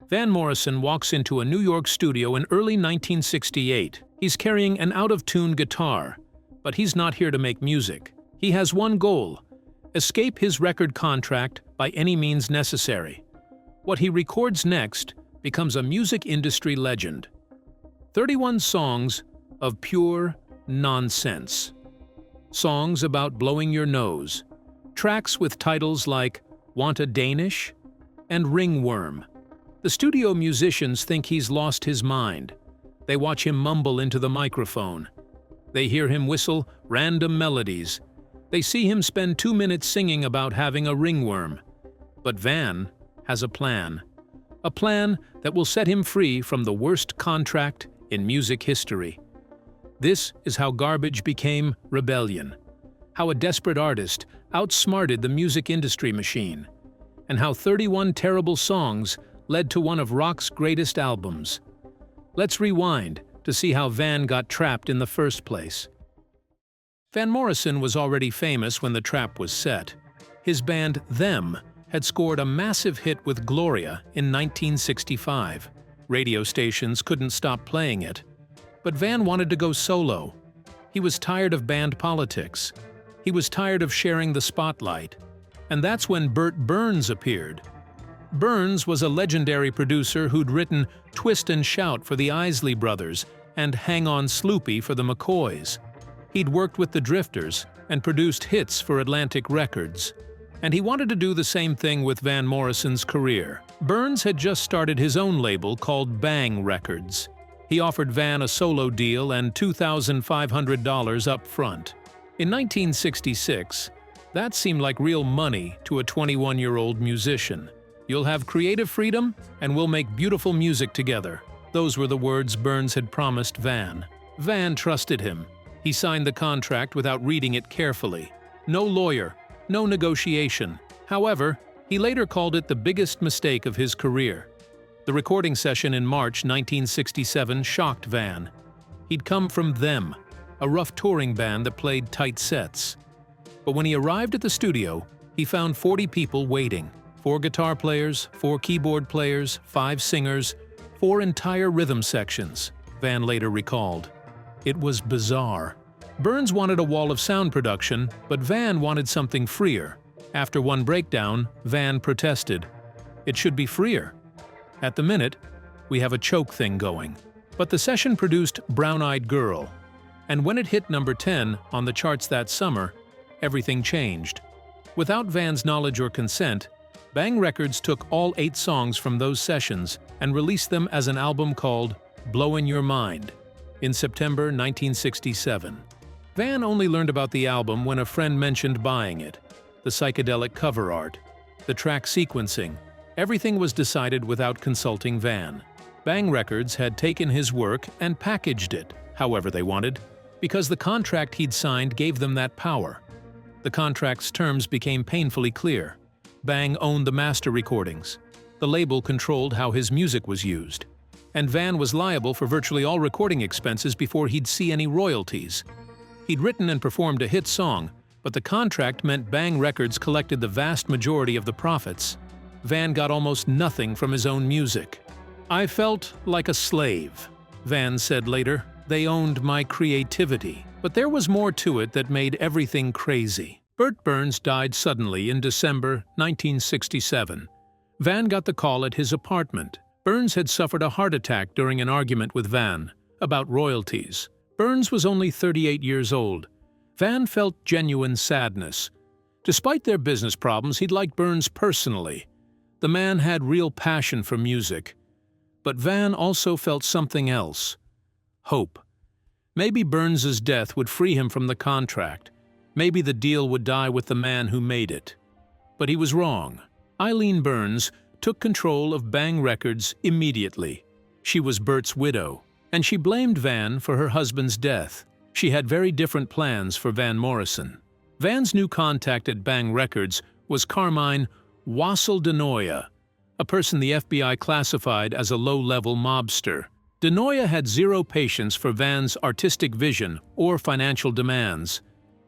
Van Morrison walks into a New York studio in early 1968. He's carrying an out-of-tune guitar, but he's not here to make music. He has one goal: escape his record contract by any means necessary. What he records next becomes a music industry legend. 31 songs of pure nonsense. Songs about blowing your nose. Tracks with titles like Want a Danish and Ringworm. The studio musicians think he's lost his mind. They watch him mumble into the microphone. They hear him whistle random melodies. They see him spend 2 minutes singing about having a ringworm. But Van has a plan. A plan that will set him free from the worst contract in music history. This is how garbage became rebellion. How a desperate artist outsmarted the music industry machine. And how 31 terrible songs led to one of rock's greatest albums. Let's rewind to see how Van got trapped in the first place. Van Morrison was already famous when the trap was set. His band, Them, had scored a massive hit with Gloria in 1965. Radio stations couldn't stop playing it. But Van wanted to go solo. He was tired of band politics. He was tired of sharing the spotlight. And that's when Burt Burns appeared. Burns was a legendary producer who'd written Twist and Shout for the Isley Brothers and Hang On Sloopy for the McCoys. He'd worked with the Drifters and produced hits for Atlantic Records. And he wanted to do the same thing with Van Morrison's career. Burns had just started his own label called Bang Records. He offered Van a solo deal and $2,500 up front. In 1966, that seemed like real money to a 21-year-old musician. You'll have creative freedom, and we'll make beautiful music together. Those were the words Burns had promised Van. Van trusted him. He signed the contract without reading it carefully. No lawyer, no negotiation. However, he later called it the biggest mistake of his career. The recording session in March 1967 shocked Van. He'd come from Them, a rough touring band that played tight sets. But when he arrived at the studio, he found 40 people waiting. 4 guitar players, 4 keyboard players, 5 singers, 4 entire rhythm sections, Van later recalled. It was bizarre. Burns wanted a wall of sound production, but Van wanted something freer. After one breakdown, Van protested. It should be freer. At the minute, we have a choke thing going. But the session produced Brown Eyed Girl. And when it hit number 10 on the charts that summer, everything changed. Without Van's knowledge or consent, Bang Records took all 8 songs from those sessions and released them as an album called Blowin' Your Mind in September 1967. Van only learned about the album when a friend mentioned buying it. The psychedelic cover art, the track sequencing, everything was decided without consulting Van. Bang Records had taken his work and packaged it however they wanted, because the contract he'd signed gave them that power. The contract's terms became painfully clear. Bang owned the master recordings. The label controlled how his music was used. And Van was liable for virtually all recording expenses before he'd see any royalties. He'd written and performed a hit song, but the contract meant Bang Records collected the vast majority of the profits. Van got almost nothing from his own music. "I felt like a slave," Van said later. "They owned my creativity." But there was more to it that made everything crazy. Burt Burns died suddenly in December 1967. Van got the call at his apartment. Burns had suffered a heart attack during an argument with Van about royalties. Burns was only 38 years old. Van felt genuine sadness. Despite their business problems, he'd liked Burns personally. The man had real passion for music. But Van also felt something else: hope. Maybe Burns's death would free him from the contract. Maybe the deal would die with the man who made it. But he was wrong. Eileen Burns took control of Bang Records immediately. She was Burt's widow, and she blamed Van for her husband's death. She had very different plans for Van Morrison. Van's new contact at Bang Records was Carmine Wassel DeNoia, a person the FBI classified as a low-level mobster. DeNoia had zero patience for Van's artistic vision or financial demands.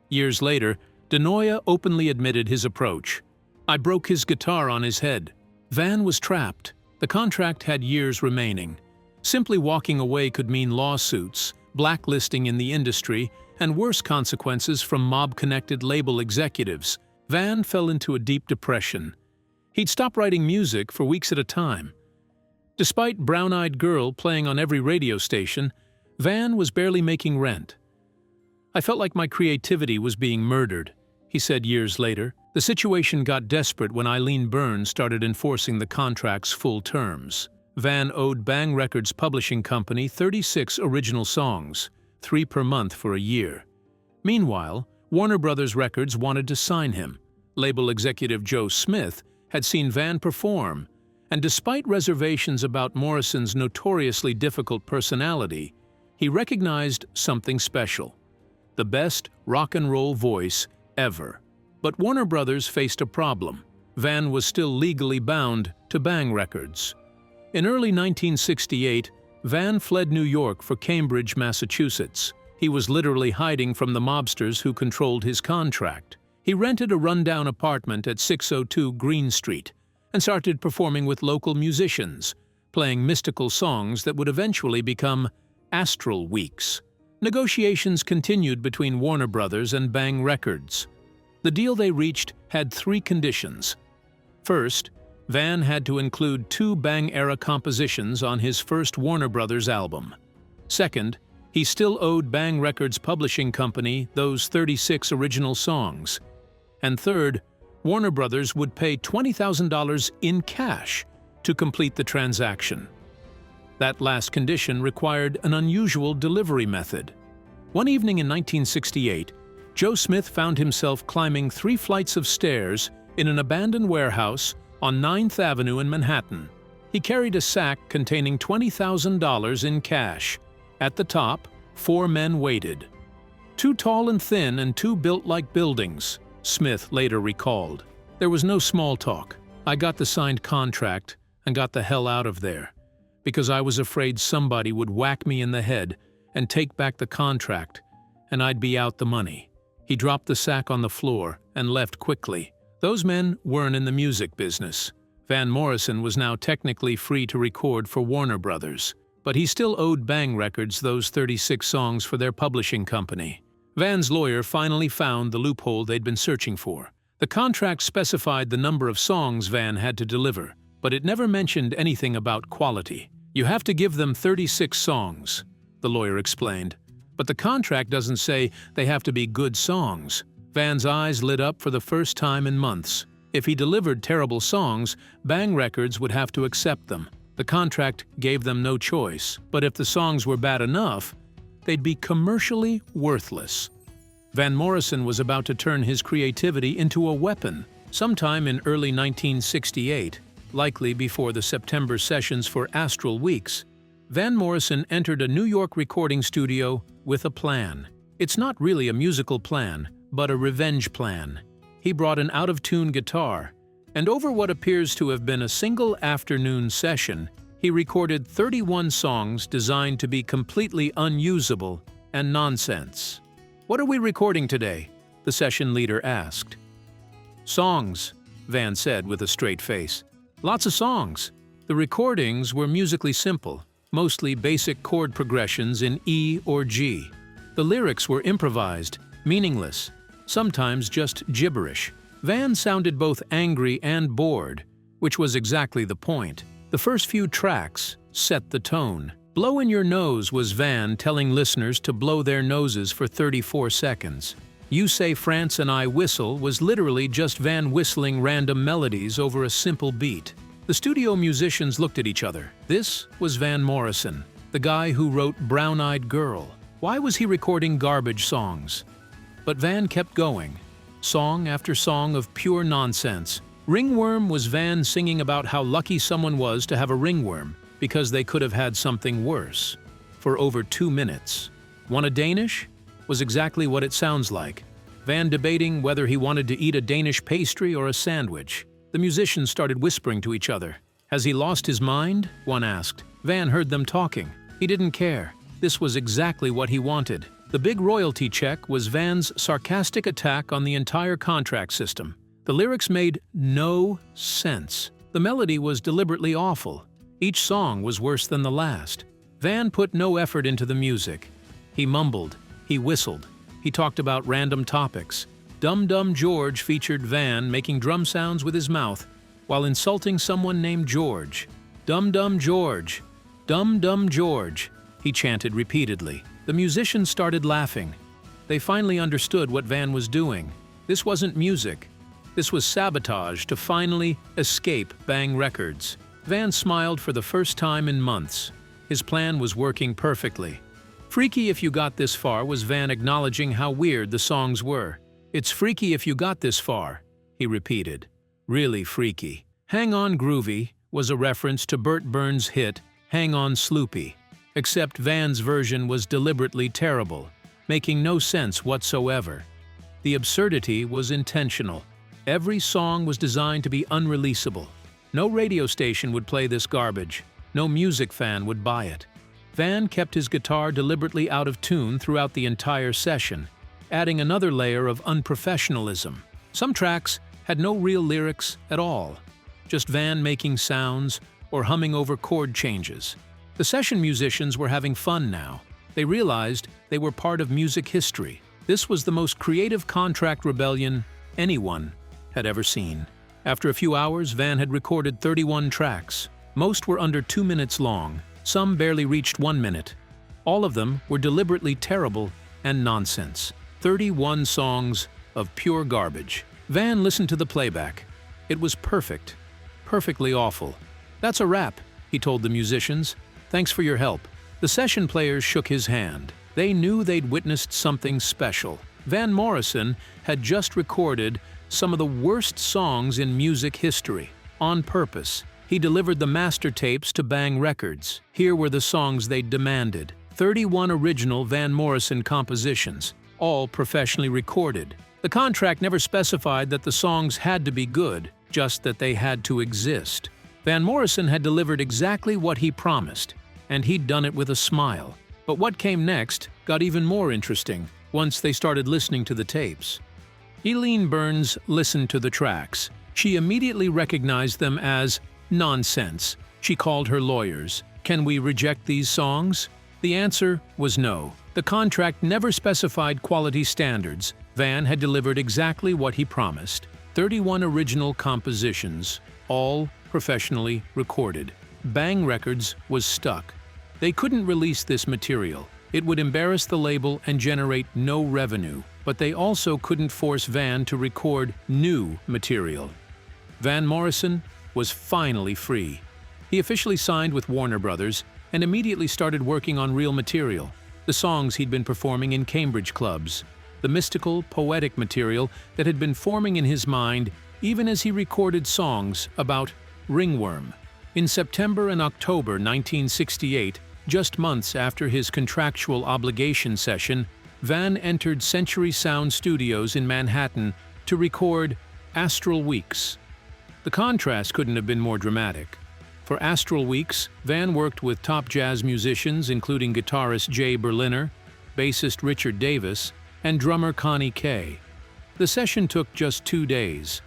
Years later, DeNoia openly admitted his approach. "I broke his guitar on his head." Van was trapped. The contract had years remaining. Simply walking away could mean lawsuits, blacklisting in the industry, and worse consequences from mob-connected label executives. Van fell into a deep depression. He'd stop writing music for weeks at a time. Despite Brown-Eyed Girl playing on every radio station, Van was barely making rent. "I felt like my creativity was being murdered," he said years later. "The situation got desperate when Eileen Byrne started enforcing the contract's full terms." Van owed Bang Records publishing company 36 original songs, 3 per month for a year. Meanwhile, Warner Brothers Records wanted to sign him. Label executive Joe Smith had seen Van perform, and despite reservations about Morrison's notoriously difficult personality, he recognized something special: the best rock and roll voice ever. But Warner Brothers faced a problem. Van was still legally bound to Bang Records. In early 1968, Van fled New York for Cambridge, Massachusetts. He was literally hiding from the mobsters who controlled his contract. He rented a rundown apartment at 602 Green Street and started performing with local musicians, playing mystical songs that would eventually become Astral Weeks. Negotiations continued between Warner Brothers and Bang Records. The deal they reached had 3 conditions. First, Van had to include 2 Bang-era compositions on his first Warner Brothers album. Second, he still owed Bang Records publishing company those 36 original songs. And third, Warner Brothers would pay $20,000 in cash to complete the transaction. That last condition required an unusual delivery method. One evening in 1968, Joe Smith found himself climbing 3 flights of stairs in an abandoned warehouse on 9th Avenue in Manhattan. He carried a sack containing $20,000 in cash. At the top, 4 men waited. 2 tall and thin and 2 built like buildings, Smith later recalled. There was no small talk. "I got the signed contract and got the hell out of there, because I was afraid somebody would whack me in the head and take back the contract, and I'd be out the money." He dropped the sack on the floor and left quickly. Those men weren't in the music business. Van Morrison was now technically free to record for Warner Brothers, but he still owed Bang Records those 36 songs for their publishing company. Van's lawyer finally found the loophole they'd been searching for. The contract specified the number of songs Van had to deliver, but it never mentioned anything about quality. "You have to give them 36 songs," the lawyer explained, "but the contract doesn't say they have to be good songs." Van's eyes lit up for the first time in months. If he delivered terrible songs, Bang Records would have to accept them. The contract gave them no choice, but if the songs were bad enough, they'd be commercially worthless. Van Morrison was about to turn his creativity into a weapon. Sometime in early 1968, likely before the September sessions for Astral Weeks, Van Morrison entered a New York recording studio with a plan. It's not really a musical plan, but a revenge plan. He brought an out-of-tune guitar, and over what appears to have been a single afternoon session, he recorded 31 songs designed to be completely unusable and nonsense. "What are we recording today?" the session leader asked. "Songs," Van said with a straight face. "Lots of songs." The recordings were musically simple, mostly basic chord progressions in E or G. The lyrics were improvised, meaningless, sometimes just gibberish. Van sounded both angry and bored, which was exactly the point. The first few tracks set the tone. "Blow in Your Nose" was Van telling listeners to blow their noses for 34 seconds. "You Say France and I Whistle" was literally just Van whistling random melodies over a simple beat. The studio musicians looked at each other. This was Van Morrison, the guy who wrote Brown-Eyed Girl. Why was he recording garbage songs? But Van kept going, song after song of pure nonsense. Ringworm was Van singing about how lucky someone was to have a ringworm, because they could have had something worse, for over 2 minutes. "Want a Danish?" was exactly what it sounds like. Van debating whether he wanted to eat a Danish pastry or a sandwich. The musicians started whispering to each other. "Has he lost his mind?" one asked. Van heard them talking. He didn't care. This was exactly what he wanted. The big royalty check was Van's sarcastic attack on the entire contract system. The lyrics made no sense. The melody was deliberately awful. Each song was worse than the last. Van put no effort into the music. He mumbled, he whistled, he talked about random topics. Dum Dum George featured Van making drum sounds with his mouth while insulting someone named George. Dum Dum George, Dum Dum George, he chanted repeatedly. The musicians started laughing. They finally understood what Van was doing. This wasn't music. This was sabotage to finally escape Bang Records. Van smiled for the first time in months. His plan was working perfectly. Freaky if you got this far was Van acknowledging how weird the songs were. It's freaky if you got this far, he repeated. Really freaky. Hang On Groovy was a reference to Burt Burns' hit Hang On Sloopy, except Van's version was deliberately terrible, making no sense whatsoever. The absurdity was intentional. Every song was designed to be unreleasable. No radio station would play this garbage. No music fan would buy it. Van kept his guitar deliberately out of tune throughout the entire session, adding another layer of unprofessionalism. Some tracks had no real lyrics at all, just Van making sounds or humming over chord changes. The session musicians were having fun now. They realized they were part of music history. This was the most creative contract rebellion anyone had ever seen. After a few hours, Van had recorded 31 tracks. Most were under 2 minutes long. Some barely reached 1 minute. All of them were deliberately terrible and nonsense. 31 songs of pure garbage. Van listened to the playback. It was perfect. Perfectly awful. That's a wrap, he told the musicians. Thanks for your help. The session players shook his hand. They knew they'd witnessed something special. Van Morrison had just recorded some of the worst songs in music history. On purpose, he delivered the master tapes to Bang Records. Here were the songs they'd demanded. 31 original Van Morrison compositions, all professionally recorded. The contract never specified that the songs had to be good, just that they had to exist. Van Morrison had delivered exactly what he promised, and he'd done it with a smile. But what came next got even more interesting once they started listening to the tapes. Eileen Burns listened to the tracks. She immediately recognized them as nonsense. She called her lawyers. Can we reject these songs? The answer was no. The contract never specified quality standards. Van had delivered exactly what he promised. 31 original compositions, all professionally recorded. Bang Records was stuck. They couldn't release this material. It would embarrass the label and generate no revenue. But they also couldn't force Van to record new material. Van Morrison was finally free. He officially signed with Warner Brothers and immediately started working on real material, the songs he'd been performing in Cambridge clubs, the mystical, poetic material that had been forming in his mind even as he recorded songs about Ringworm. In September and October 1968, just months after his contractual obligation session, Van entered Century Sound Studios in Manhattan to record Astral Weeks. The contrast couldn't have been more dramatic. For Astral Weeks, Van worked with top jazz musicians including guitarist Jay Berliner, bassist Richard Davis, and drummer Connie Kay. The session took just 2 days.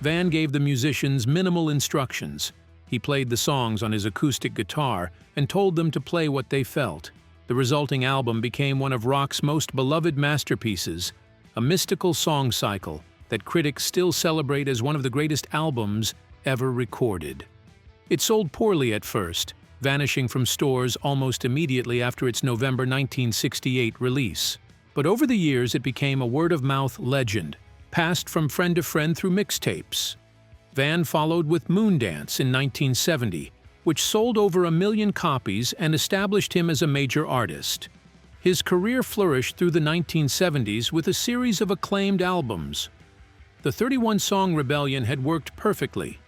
Van gave the musicians minimal instructions. He played the songs on his acoustic guitar and told them to play what they felt. The resulting album became one of rock's most beloved masterpieces, a mystical song cycle that critics still celebrate as one of the greatest albums ever recorded. It sold poorly at first, vanishing from stores almost immediately after its November 1968 release. But over the years it became a word-of-mouth legend, passed from friend to friend through mixtapes. Van followed with Moondance in 1970, which sold over 1 million copies and established him as a major artist. His career flourished through the 1970s with a series of acclaimed albums. The 31-song rebellion had worked perfectly.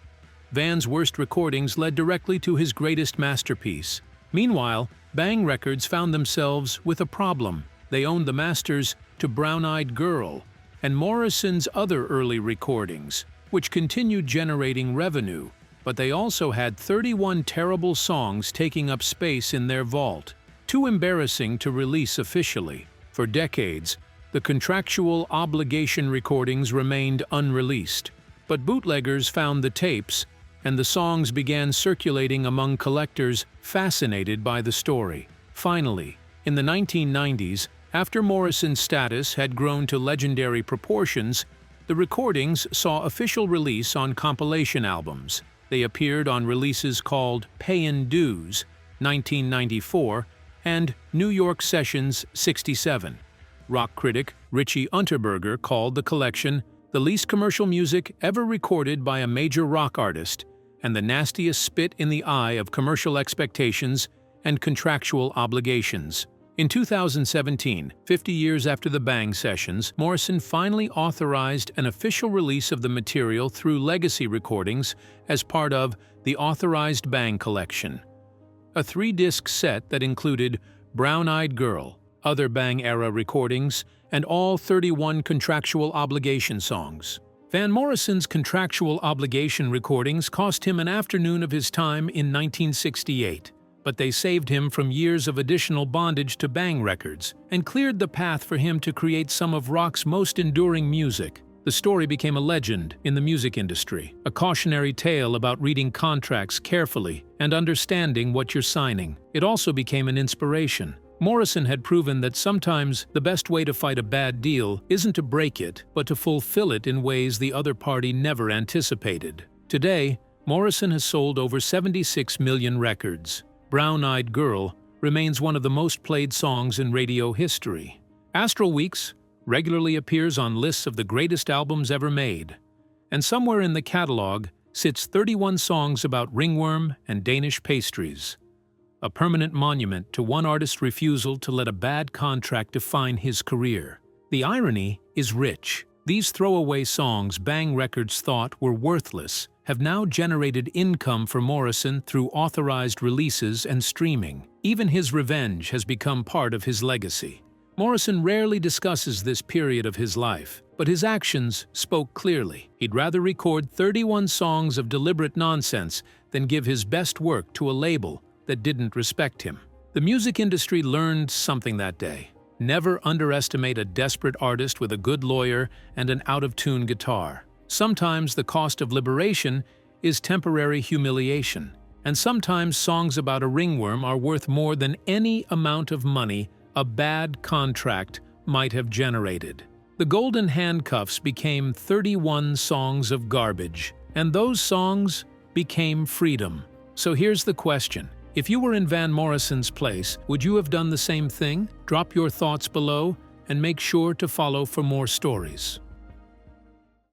Van's worst recordings led directly to his greatest masterpiece. Meanwhile, Bang Records found themselves with a problem. They owned the masters to Brown-Eyed Girl and Morrison's other early recordings, which continued generating revenue, but they also had 31 terrible songs taking up space in their vault, too embarrassing to release officially. For decades, the contractual obligation recordings remained unreleased, but bootleggers found the tapes and the songs began circulating among collectors fascinated by the story. Finally, in the 1990s, after Morrison's status had grown to legendary proportions, the recordings saw official release on compilation albums. They appeared on releases called Payin' Dues, 1994, and New York Sessions, 67. Rock critic Richie Unterberger called the collection the least commercial music ever recorded by a major rock artist and the nastiest spit in the eye of commercial expectations and contractual obligations. In 2017, 50 years after the Bang sessions, Morrison finally authorized an official release of the material through legacy recordings as part of the Authorized Bang collection, a 3-disc set that included Brown-Eyed Girl, other Bang-era recordings, and all 31 contractual obligation songs. Van Morrison's contractual obligation recordings cost him an afternoon of his time in 1968. But they saved him from years of additional bondage to Bang Records and cleared the path for him to create some of rock's most enduring music. The story became a legend in the music industry, a cautionary tale about reading contracts carefully and understanding what you're signing. It also became an inspiration. Morrison had proven that sometimes the best way to fight a bad deal isn't to break it, but to fulfill it in ways the other party never anticipated. Today, Morrison has sold over 76 million records. Brown-Eyed Girl remains one of the most played songs in radio history. Astral Weeks regularly appears on lists of the greatest albums ever made, and somewhere in the catalog sits 31 songs about ringworm and Danish pastries, a permanent monument to one artist's refusal to let a bad contract define his career. The irony is rich. These throwaway songs Bang Records thought were worthless have now generated income for Morrison through authorized releases and streaming. Even his revenge has become part of his legacy. Morrison rarely discusses this period of his life, but his actions spoke clearly. He'd rather record 31 songs of deliberate nonsense than give his best work to a label that didn't respect him. The music industry learned something that day. Never underestimate a desperate artist with a good lawyer and an out-of-tune guitar. Sometimes the cost of liberation is temporary humiliation, and sometimes songs about a ringworm are worth more than any amount of money a bad contract might have generated. The Golden Handcuffs became 31 songs of garbage, and those songs became freedom. So here's the question. If you were in Van Morrison's place, would you have done the same thing? Drop your thoughts below and make sure to follow for more stories.